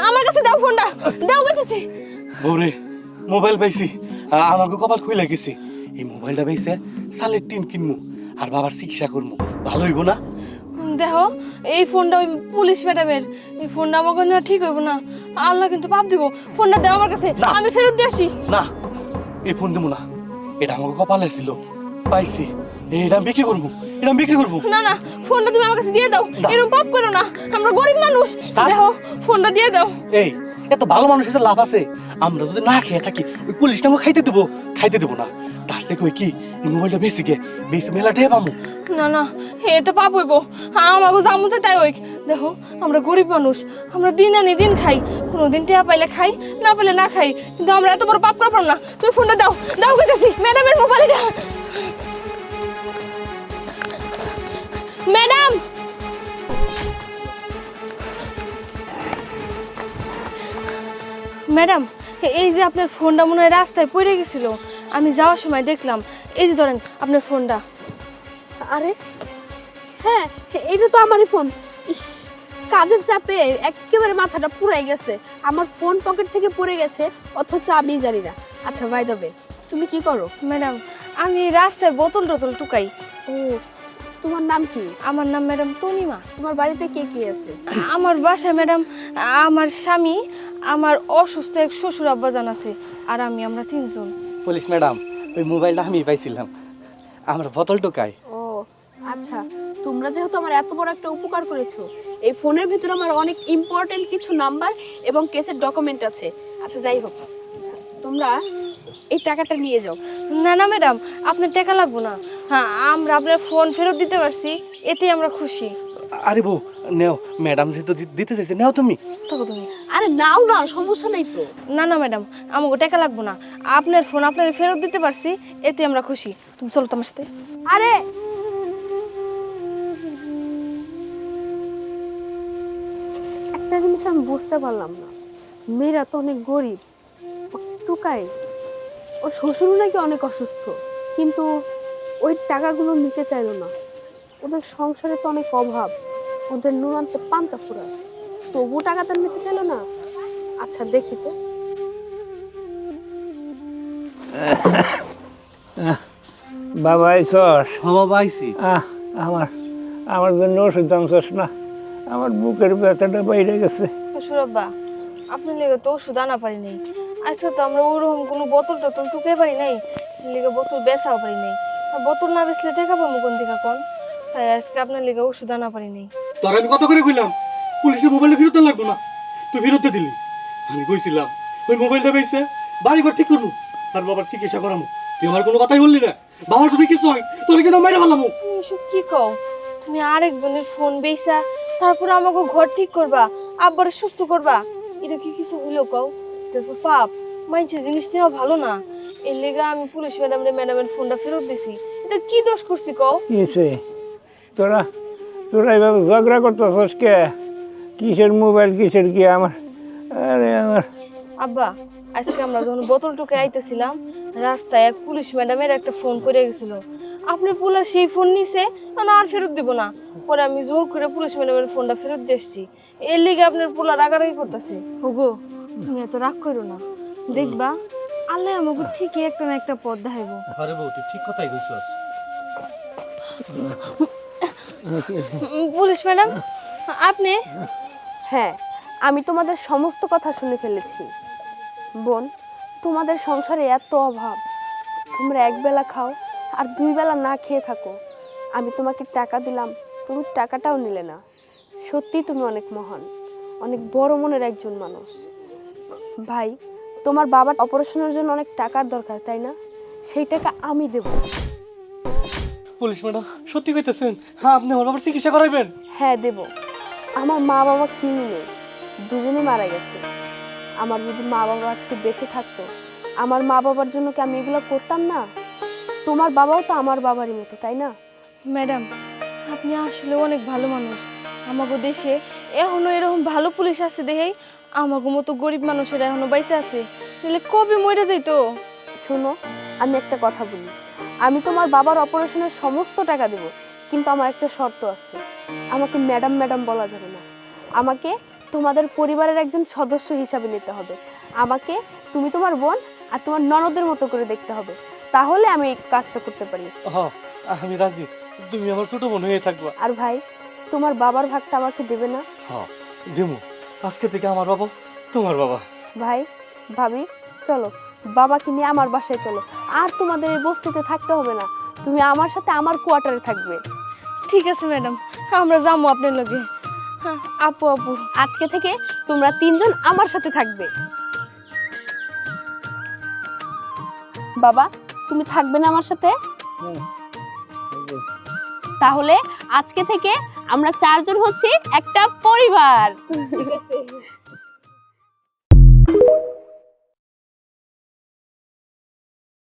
আমার কাছে দাও ফোনটা, দাও কইতেছি। বউরে মোবাইল পাইছি, আমাকে কপাল খুইলা গেছে। এই মোবাইলটা পাইছে সালের টিন কিনমু আর বাবার চিকিৎসা করমু, ভালো হইব না? দেখো এই ফোনটা ওই পুলিশ ম্যাডামের, এই ফোনটা আমাকে না ঠিক হইব না, আল্লাহ কিন্তু পাপ দিব। ফোনটা দাও আমার কাছে, না। আমি ফেরত দিয়ে আসি। না, এই ফোন দেবো না, এটা আমাকে কপালে ছিল, পাইছি, এটা আমি বিক্রি করবো, এটা আমি বিক্রি করবো। না না, ফোনটা তুমি আমার কাছে দিয়ে দাও, না। এরকম পাপ করো না, আমরা গরিব মানুষ। স্যার। দেখো ফোনটা দিয়ে দাও। এই এত ভালো মানুষ হিসেবে লাভ আছে? আমরা যদি না খেয়ে থাকি ওই পুলিশটা আমাকে খাইতে দেবো না। তার থেকে ওই কি এই মোবাইলটা বেশি মেলা ঢেয়ে পাবো। না না, এটা পাপ হইব, আমাকে জামু চাই তাই ওই। দেখো আমরা গরিব মানুষ, আমরা দিন আনি দিন খাই, কোনোদিন টেয়া পাইলে খাই, না পাইলে না খাই, কিন্তু আমরা এত বড় পাপ করলাম না। তুমি ফোনটা দাও, দাও কইতাছি। ম্যাডামের মোবাইলটা, ম্যাডাম। ম্যাডাম, এই যে আপনার ফোনটা মনে হয় রাস্তায় পড়ে গেছিল, আমি যাওয়ার সময় দেখলাম। এই যে ধরেন আপনার ফোনটা। আরে হ্যাঁ, এইটা তো আমারই ফোন। ইস, কাজের চাপে একেবারে মাথাটা পুরাই গেছে। আমার ফোন পকেট থেকে পড়ে গেছে, অথচ আমি জানি না। আচ্ছা বাই দ্য ওয়ে, তুমি কি করো? ম্যাডাম আমি রাস্তায় বোতল টোতল টুকাই। ও, তোমার নাম কি? আমার নাম ম্যাডাম তনিমা। তোমার বাড়িতে কে কে আছে? আমার বাসায় ম্যাডাম আমার স্বামী, আমার অসুস্থ এক শ্বশুর আব্বাজান আছে, আর আমরা তিনজন। পুলিশ ম্যাডাম, ওই মোবাইলটা আমি পাইছিলাম, আমার বোতল টোকাই। ও আচ্ছা, তোমরা যেহেতু আমার এত বড় একটা উপকার করেছো, এই ফোনের ভিতরে আমার অনেক ইম্পর্টেন্ট কিছু নাম্বার এবং কেসের ডকুমেন্ট আছে। আচ্ছা যাই হোক, তোমরা এই টাকাটা নিয়ে যাও। না না ম্যাডাম, আপনার টাকা লাগবো না, হ্যাঁ আমরা আপনার ফোন ফেরত দিতে পারছি, এতে আমরা খুশি। আরে বউ নেও, ম্যাডাম যেহেতু দিতে চাইছে নেও তুমি। তবে তুমি। আরে নাও না, সমস্যা নাই তো। না না ম্যাডাম, আমাকে টাকা লাগবো না, আপনার ফোন আপনার ফেরত দিতে পারছি, এতে আমরা খুশি। তুমি চলো তোমার সাথে। আরে একটা জিনিস আমি বুঝতে পারলাম না, মেয়েরা তো অনেক গরিব, টুকাই, ওর শ্বশুরও নাকি অনেক অসুস্থ, কিন্তু ওই টাকাগুলো নিতে চাইলো না। ওদের সংসারে তো অনেক অভাব, ওদের নুন আনতে পান্তা ফুরায়, তবু টাকাটা নিতে চাইলো না। আচ্ছা দেখি তো। বাবা আইসস? বাবা আইছি। আমার আমার জন্য ওষুধ আনছস না? আমার বুকের ব্যথাটা বাইরে গেছে। শ্বশুর আব্বা, আপনার লেগে তো ওষুধ আনা পারি নাই, আজকে তো আমরা ওরকম কোনো বোতল টোতল টুকে পারি নাই, লেগে বোতল বেচাও পারি নাই, আর বোতল না বেচলে টাকা পাবো কোন থেকে কোন, তাই আজকে আপনার লেগে ওষুধ আনা পারি নাই। তোর আমি কত করে কইলাম পুলিশের মোবাইলটা ফেরত লাগবো না, তুই ফেরত দিলি। আমি কইছিলাম ওই মোবাইলটা পাইছে বাড়ি ঘর ঠিক করবো আর বাবার চিকিৎসা করামো, তুই আমার কোনো কথাই বললি না। বাবার যদি কিছু হয় তোর কিন্তু মাইরে ফেলামো। তুমি এসব কি কও? তুমি আরেকজনের ফোন বেচা তারপর আমাকে ঘর ঠিক করবা, আব্বার সুস্থ করবা, এটা কি কিছু হইলো কও? এটা তো পাপ, মানুষের জিনিস নেওয়া ভালো না। এর লেগে আমি পুলিশ ম্যাডামের ফোনটা ফেরত দিছি। এটা কি দোষ করছি কও? কিসে তোরা তোরা এইভাবে ঝগড়া করতেছস কে? কিসের মোবাইল কিসের কি আমার? আরে আমার আব্বা, আজকে আমরা যখন বোতল টুকে আইতেছিলাম, রাস্তায় এক পুলিশ ম্যাডামের একটা ফোন করে গেছিল, আপনার পোলা সেই ফোন নিছে, আর ফেরত দিব না। পরে আমি জোর করে পুলিশ ম্যাডামের ফোনটা ফেরত দিয়েছি। এর লিগে আপনার পোলা রাগারাগি করতেছে। ওগো তুমি এত রাগ করো না, দেখবা আল্লাহ আমাকে ঠিকই একটা না একটা পথ দেখাইবো। আরে বউ তুই ঠিক কথাই কইছস। পুলিশ ম্যাডাম আপনি? হ্যাঁ, আমি তোমাদের সমস্ত কথা শুনে ফেলেছি। বোন, তোমাদের সংসারে এত অভাব, তোমরা একবেলা খাও আর দুই বেলা না খেয়ে থাকো। আমি তোমাকে টাকা দিলাম, তুমি টাকাটাও নিলে না। সত্যি তুমি অনেক মহান, অনেক বড় মনের একজন মানুষ। ভাই, তোমার বাবার অপারেশনের জন্য অনেক টাকার দরকার, তাই না? সেই টাকা আমি দেব। পুলিশ ম্যাডাম সত্যি কইতেছেন? হ্যাঁ, আপনি আমার বাবার চিকিৎসা করাইবেন? হ্যাঁ দেব। আমার মা বাবা কিনে নেই, দুজনে মারা গেছে। আমার যদি মা বাবা আজকে বেঁচে থাকতো, আমার মা বাবার জন্য কি আমি এগুলো করতাম না? তোমার বাবাও তো আমার বাবারই মতো, তাই না? ম্যাডাম আপনি আসলে অনেক ভালো মানুষ। আমাগো দেশে এখনো এরকম ভালো পুলিশ আছে দেখেই আমাগো মতো গরিব মানুষেরা এখনো বাইসে আছে, তাহলে কবে মরে যাইতো। শোনো, আমি একটা কথা বলি, আমি তোমার বাবার অপারেশনের সমস্ত টাকা দেব, কিন্তু আমার একটা শর্ত আছে, আমাকে ম্যাডাম ম্যাডাম বলা যাবে না, আমাকে তোমাদের পরিবারের একজন সদস্য হিসাবে নিতে হবে। আমাকে তুমি তোমার বোন আর তোমার ননদের মতো করে দেখতে হবে, তাহলে আমি এই কাজটা করতে পারি। হ্যাঁ আমি রাজি, তুমি আমার ছোট বোন হয়ে থাকবা। আর ভাই, তোমার বাবার ভাগটা আমাকে দেবে না? হ্যাঁ দেবো, আজকে থেকে আমার বাবা তোমার বাবা। ভাই ভাবি, চলো বাবাকে নিয়ে আমার বাসায় চলো। আর তোমাদের এই বস্তিতে থাকতে হবে না, তুমি আমার সাথে আমার কোয়ার্টারে থাকবে। ঠিক আছে ম্যাডাম, আমরা যাবো আপনার লগে। হ্যাঁ, আপু আপু আজকে থেকে তোমরা তিনজন আমার সাথে থাকবে। বাবা, তুমি থাকবে না আমার সাথে? তাহলে আজকে থেকে আমরা চারজন হচ্ছি একটা পরিবার। ঠিক আছে।